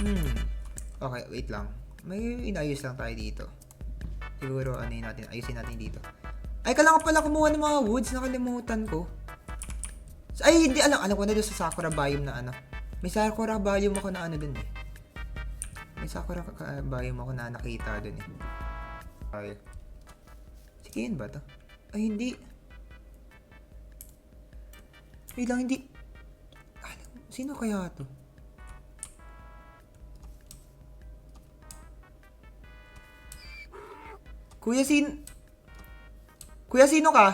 Hmm. Okay, wait lang. May inayos lang tayo dito. Siguro ano yun natin, ayusin natin dito. Ay, kailangan pala kumuha ng mga woods. Nakalimutan ko. Ay, hindi. Alam ko na doon sa Sakura Biome na ano. May Sakura Biome ako na ano dun eh. May Sakura Biome ako na nakita dun eh. Ay. Sige, yun ba to? Ay, hindi. Wait lang, hindi. Sino kaya to? Kuya, Kuya, sino ka?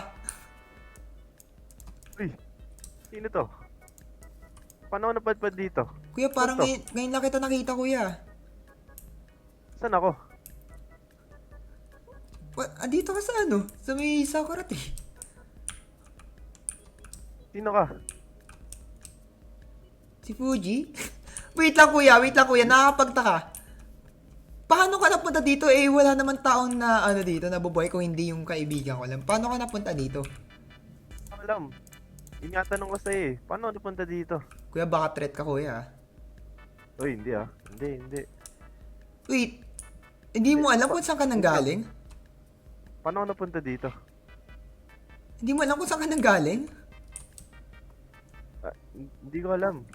Uy, sino to? Paano ako napadpad dito? Kuya, Saan parang to? ngayon lang kita nakita, kuya. Saan ako? Dito ka sa ano? Sa may Sakura eh. Sino ka? Si Fuji? Wait lang, kuya. Nakakapagtaka. Paano ka napunta dito? Eh, wala naman taong na ano dito, nabubuhay kung hindi yung kaibigan ko lang. Paano ka napunta dito? Alam. Tinatanong ko sa'yo eh. Paano ako napunta dito? Kuya, baka threat ka, kuya. Uy, hindi ah. Hindi. Wait, hindi mo alam kung saan ka nanggaling? Paano ako napunta dito? Hindi mo alam kung saan ka nanggaling? Ah, hindi ko alam.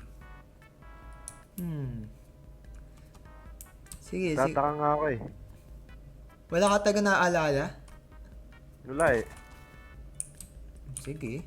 Sige. Tataka nga ako eh. Wala ka taga naaalala? Wala eh. Sige.